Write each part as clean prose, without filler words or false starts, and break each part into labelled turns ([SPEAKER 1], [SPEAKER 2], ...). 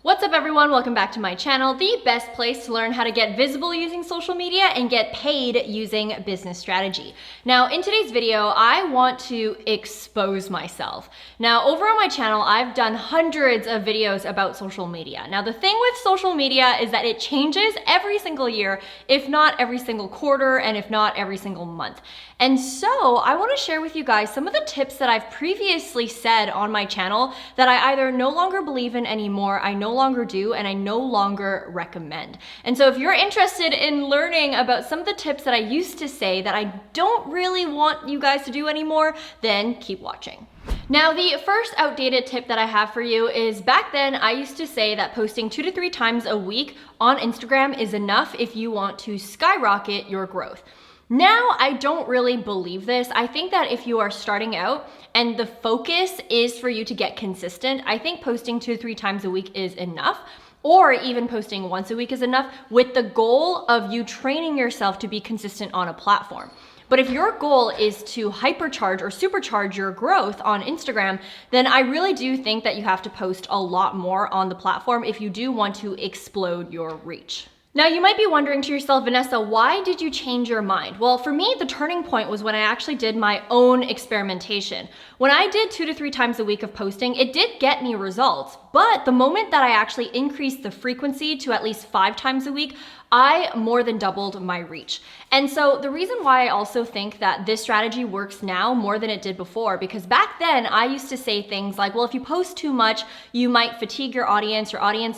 [SPEAKER 1] What's up everyone, welcome back to my channel, the best place to learn how to get visible using social media and get paid using business strategy. Now in today's video, I want to expose myself. Now over on my channel, I've done hundreds of videos about social media. Now the thing with social media is that it changes every single year, if not every single quarter, and if not every single month. And so I want to share with you guys some of the tips that I've previously said on my channel that I either no longer believe in anymore, I no longer do, and I no longer recommend. And so if you're interested in learning about some of the tips that I used to say that I don't really want you guys to do anymore, then keep watching. Now, the first outdated tip that I have for you is back then I used to say that posting 2 to 3 times a week on Instagram is enough if you want to skyrocket your growth. Now, I don't really believe this. I think that if you are starting out and the focus is for you to get consistent, I think posting 2 to 3 times a week is enough, or even posting once a week is enough with the goal of you training yourself to be consistent on a platform. But if your goal is to hypercharge or supercharge your growth on Instagram, then I really do think that you have to post a lot more on the platform if you do want to explode your reach. Now you might be wondering to yourself, Vanessa, why did you change your mind? Well, for me, the turning point was when I actually did my own experimentation. When I did 2 to 3 times a week of posting, it did get me results. But the moment that I actually increased the frequency to at least 5 times a week, I more than doubled my reach. And so the reason why I also think that this strategy works now more than it did before, because back then I used to say things like, well, if you post too much, you might fatigue your audience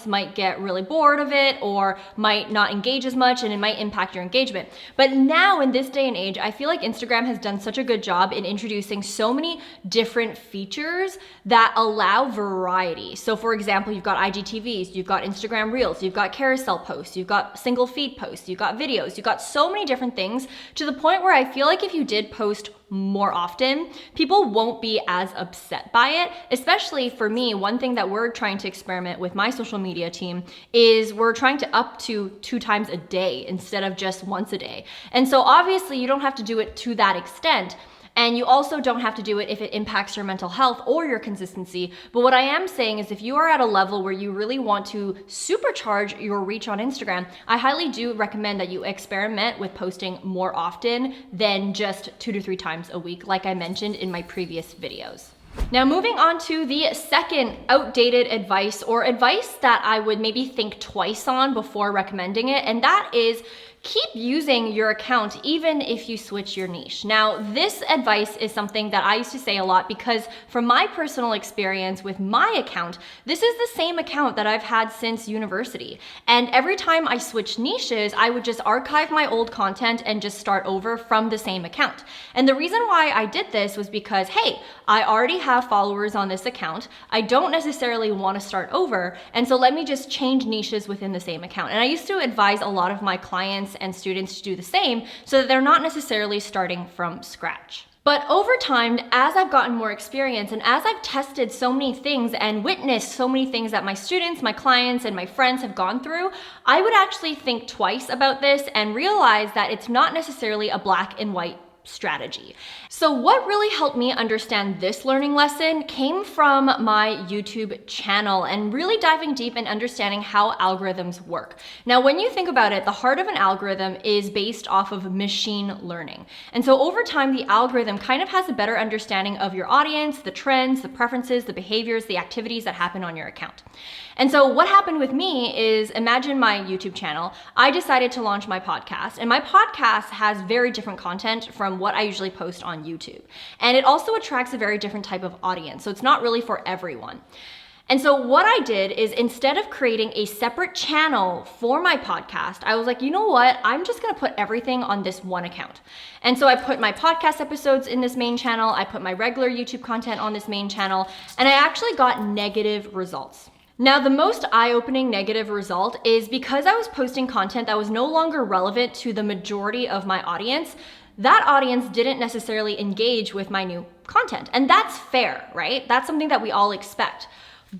[SPEAKER 1] might get really bored of it or might not engage as much and it might impact your engagement. But now in this day and age, I feel like Instagram has done such a good job in introducing so many different features that allow variety. So for example, you've got IGTVs, you've got Instagram Reels, you've got carousel posts, you've got single feed posts, you've got videos, you've got so many different things to the point where I feel like if you did post more often, people won't be as upset by it. Especially for me, one thing that we're trying to experiment with my social media team is we're trying to up to 2 times a day instead of just once a day. And so obviously you don't have to do it to that extent. And you also don't have to do it if it impacts your mental health or your consistency. But what I am saying is if you are at a level where you really want to supercharge your reach on Instagram, I highly do recommend that you experiment with posting more often than just 2 to 3 times a week, like I mentioned in my previous videos. Now moving on to the second outdated advice, or advice that I would maybe think twice on before recommending it, and that is keep using your account even if you switch your niche. Now, this advice is something that I used to say a lot because from my personal experience with my account, this is the same account that I've had since university. And every time I switched niches, I would just archive my old content and just start over from the same account. And the reason why I did this was because, hey, I already have followers on this account. I don't necessarily want to start over. And so let me just change niches within the same account. And I used to advise a lot of my clients and students to do the same so that they're not necessarily starting from scratch. But over time, as I've gotten more experience and as I've tested so many things and witnessed so many things that my students, my clients, and my friends have gone through, I would actually think twice about this and realize that it's not necessarily a black and white strategy. So what really helped me understand this learning lesson came from my YouTube channel and really diving deep and understanding how algorithms work. Now, when you think about it, the heart of an algorithm is based off of machine learning. And so over time, the algorithm kind of has a better understanding of your audience, the trends, the preferences, the behaviors, the activities that happen on your account. And so what happened with me is, imagine my YouTube channel. I decided to launch my podcast, and my podcast has very different content from what I usually post on YouTube. And it also attracts a very different type of audience. So it's not really for everyone. And so what I did is instead of creating a separate channel for my podcast, I was like, you know what? I'm just gonna put everything on this one account. And so I put my podcast episodes in this main channel, I put my regular YouTube content on this main channel, and I actually got negative results. Now, the most eye-opening negative result is because I was posting content that was no longer relevant to the majority of my audience, that audience didn't necessarily engage with my new content. And that's fair, right? That's something that we all expect.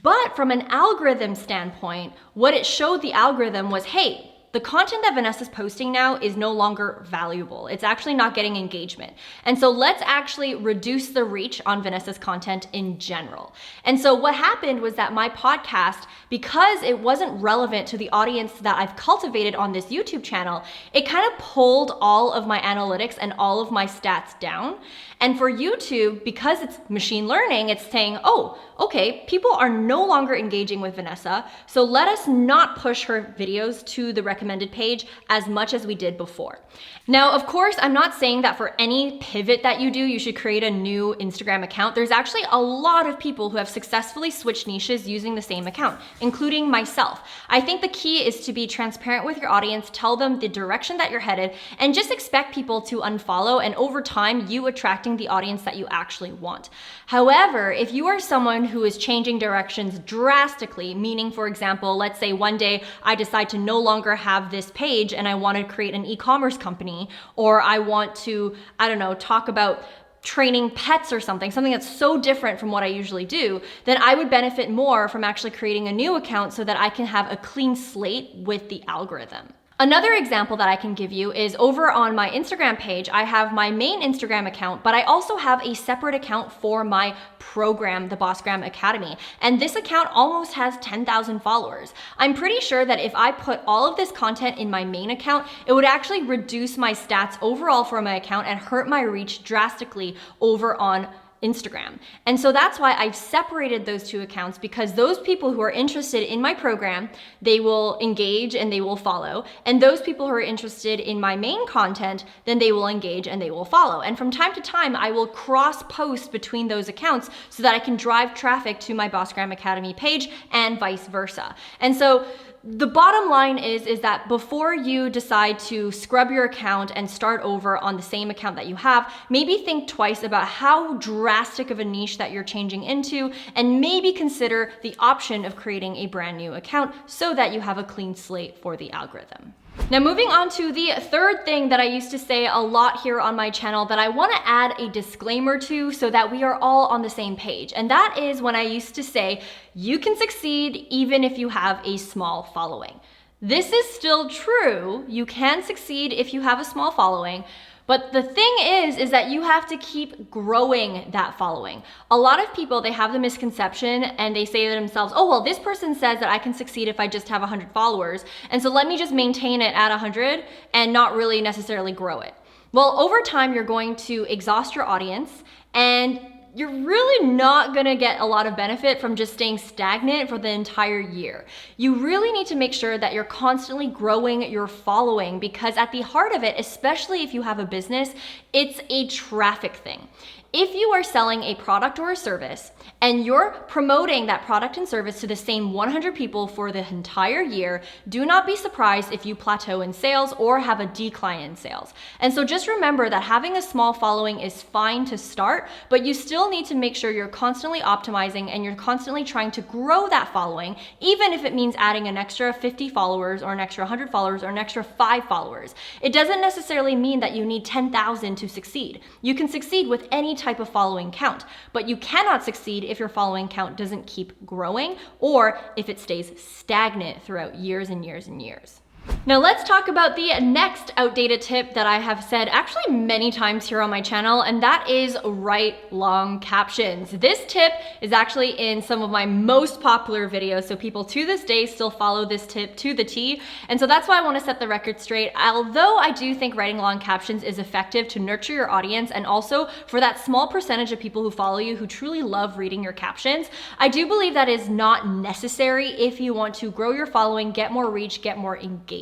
[SPEAKER 1] But from an algorithm standpoint, what it showed the algorithm was, hey, the content that Vanessa's posting now is no longer valuable. It's actually not getting engagement. And so let's actually reduce the reach on Vanessa's content in general. And so what happened was that my podcast, because it wasn't relevant to the audience that I've cultivated on this YouTube channel, it kind of pulled all of my analytics and all of my stats down. And for YouTube, because it's machine learning, it's saying, oh, okay, people are no longer engaging with Vanessa, so let us not push her videos to the recommended page as much as we did before. Now, of course, I'm not saying that for any pivot that you do, you should create a new Instagram account. There's actually a lot of people who have successfully switched niches using the same account, including myself. I think the key is to be transparent with your audience, tell them the direction that you're headed, and just expect people to unfollow, and over time, you attracting the audience that you actually want. However, if you are someone who is changing directions drastically, meaning, for example, let's say one day I decide to no longer have this page and I want to create an e-commerce company, or I want to, I don't know, talk about training pets or something that's so different from what I usually do, then I would benefit more from actually creating a new account so that I can have a clean slate with the algorithm. Another example that I can give you is over on my Instagram page, I have my main Instagram account, but I also have a separate account for my program, the BOSSGRAM Academy. And this account almost has 10,000 followers. I'm pretty sure that if I put all of this content in my main account, it would actually reduce my stats overall for my account and hurt my reach drastically over on Instagram. And so that's why I've separated those two accounts, because those people who are interested in my program, they will engage and they will follow. And those people who are interested in my main content, then they will engage and they will follow. And from time to time, I will cross post between those accounts so that I can drive traffic to my BOSSGRAM Academy page and vice versa. And so the bottom line is that before you decide to scrub your account and start over on the same account that you have, maybe think twice about how drastic of a niche that you're changing into, and maybe consider the option of creating a brand new account so that you have a clean slate for the algorithm. Now, moving on to the third thing that I used to say a lot here on my channel that I want to add a disclaimer to so that we are all on the same page. And that is when I used to say, you can succeed even if you have a small following. This is still true. You can succeed if you have a small following. But the thing is that you have to keep growing that following. A lot of people, they have the misconception and they say to themselves, oh, well, this person says that I can succeed if I just have 100 followers. And so let me just maintain it at 100 and not really necessarily grow it. Well, over time, you're going to exhaust your audience, and you're really not gonna get a lot of benefit from just staying stagnant for the entire year. You really need to make sure that you're constantly growing your following, because at the heart of it, especially if you have a business, it's a traffic thing. If you are selling a product or a service and you're promoting that product and service to the same 100 people for the entire year, do not be surprised if you plateau in sales or have a decline in sales. And so just remember that having a small following is fine to start, but you still need to make sure you're constantly optimizing and you're constantly trying to grow that following, even if it means adding an extra 50 followers or an extra 100 followers or an extra 5 followers. It doesn't necessarily mean that you need 10,000 to succeed. You can succeed with any type of following count, but you cannot succeed if your following count doesn't keep growing or if it stays stagnant throughout years and years and years. Now let's talk about the next outdated tip that I have said actually many times here on my channel, and that is write long captions. This tip is actually in some of my most popular videos, so people to this day still follow this tip to the T, and so that's why I want to set the record straight. Although I do think writing long captions is effective to nurture your audience and also for that small percentage of people who follow you who truly love reading your captions, I do believe that is not necessary if you want to grow your following, get more reach, get more engagement.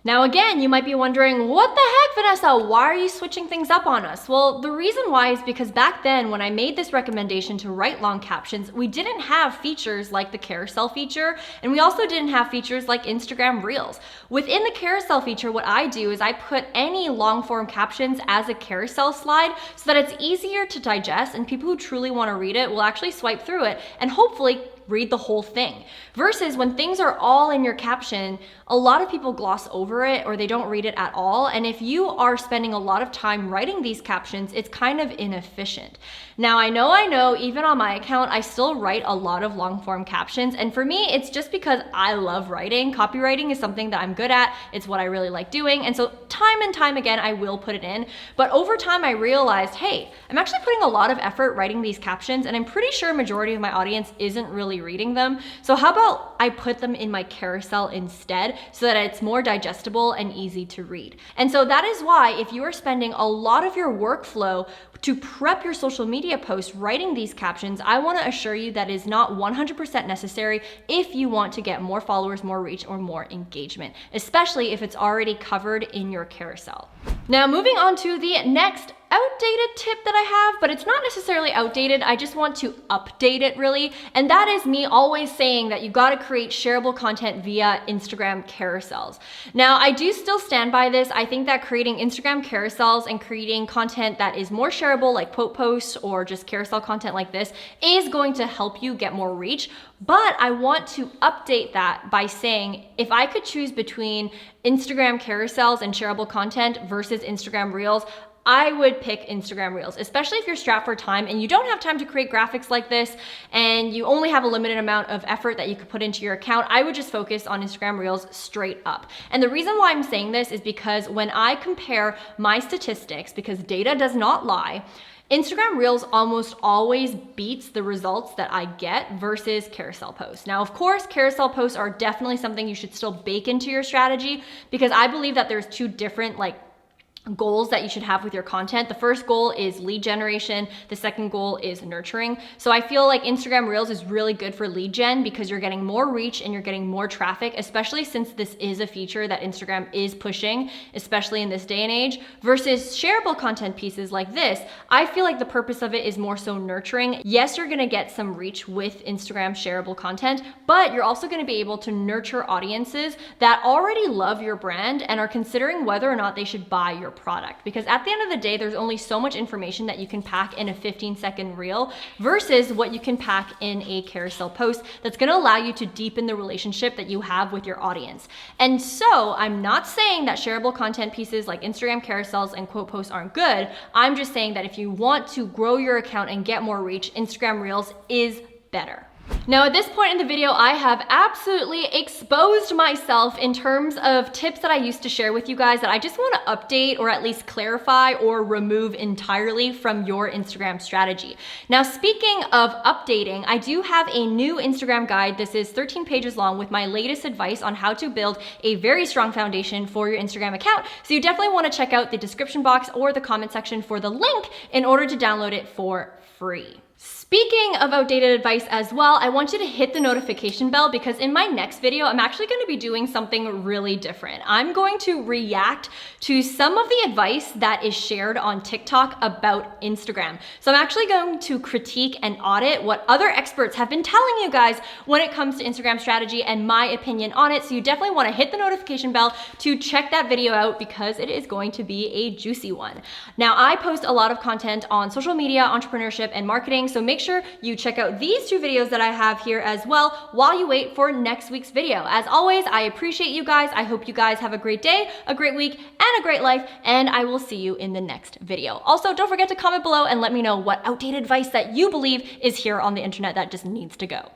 [SPEAKER 1] Now again, you might be wondering, what the heck, Vanessa? Why are you switching things up on us? Well, the reason why is because back then when I made this recommendation to write long captions, we didn't have features like the carousel feature, and we also didn't have features like Instagram Reels. Within the carousel feature, what I do is I put any long form captions as a carousel slide so that it's easier to digest, and people who truly want to read it will actually swipe through it and hopefully read the whole thing. Versus when things are all in your caption, a lot of people gloss over it or they don't read it at all. And if you are spending a lot of time writing these captions, it's kind of inefficient. Now, I know, even on my account, I still write a lot of long form captions. And for me, it's just because I love writing. Copywriting is something that I'm good at. It's what I really like doing. And so time and time again, I will put it in. But over time, I realized, hey, I'm actually putting a lot of effort writing these captions, and I'm pretty sure a majority of my audience isn't really reading them. So how about I put them in my carousel instead so that it's more digestible and easy to read. And so that is why if you are spending a lot of your workflow to prep your social media posts writing these captions, I want to assure you that is not 100% necessary if you want to get more followers, more reach, or more engagement, especially if it's already covered in your carousel. Now, moving on to the next outdated tip that I have, but it's not necessarily outdated. I just want to update it really. And that is me always saying that you got to create shareable content via Instagram carousels. Now, I do still stand by this. I think that creating Instagram carousels and creating content that is more shareable, like quote posts or just carousel content like this, is going to help you get more reach. But I want to update that by saying, if I could choose between Instagram carousels and shareable content versus Instagram Reels, I would pick Instagram Reels, especially if you're strapped for time and you don't have time to create graphics like this and you only have a limited amount of effort that you could put into your account. I would just focus on Instagram Reels straight up. And the reason why I'm saying this is because when I compare my statistics, because data does not lie, Instagram Reels almost always beats the results that I get versus carousel posts. Now, of course, carousel posts are definitely something you should still bake into your strategy, because I believe that there's two different goals that you should have with your content. The first goal is lead generation. The second goal is nurturing. So I feel like Instagram Reels is really good for lead gen because you're getting more reach and you're getting more traffic, especially since this is a feature that Instagram is pushing, especially in this day and age, versus shareable content pieces like this. I feel like the purpose of it is more so nurturing. Yes, you're gonna get some reach with Instagram shareable content, but you're also gonna be able to nurture audiences that already love your brand and are considering whether or not they should buy your product. Because at the end of the day, there's only so much information that you can pack in a 15-second reel versus what you can pack in a carousel post that's going to allow you to deepen the relationship that you have with your audience. And so I'm not saying that shareable content pieces like Instagram carousels and quote posts aren't good. I'm just saying that if you want to grow your account and get more reach, Instagram Reels is better. Now, at this point in the video, I have absolutely exposed myself in terms of tips that I used to share with you guys that I just want to update or at least clarify or remove entirely from your Instagram strategy. Now, speaking of updating, I do have a new Instagram guide. This is 13 pages long with my latest advice on how to build a very strong foundation for your Instagram account. So you definitely want to check out the description box or the comment section for the link in order to download it for free. Speaking of outdated advice as well, I want you to hit the notification bell because in my next video, I'm actually going to be doing something really different. I'm going to react to some of the advice that is shared on TikTok about Instagram. So I'm actually going to critique and audit what other experts have been telling you guys when it comes to Instagram strategy and my opinion on it. So you definitely want to hit the notification bell to check that video out because it is going to be a juicy one. Now, I post a lot of content on social media, entrepreneurship, and marketing. So make sure you check out these two videos that I have here as well while you wait for next week's video. As always, I appreciate you guys. I hope you guys have a great day, a great week, and a great life, and I will see you in the next video. Also, don't forget to comment below and let me know what outdated advice that you believe is here on the internet that just needs to go.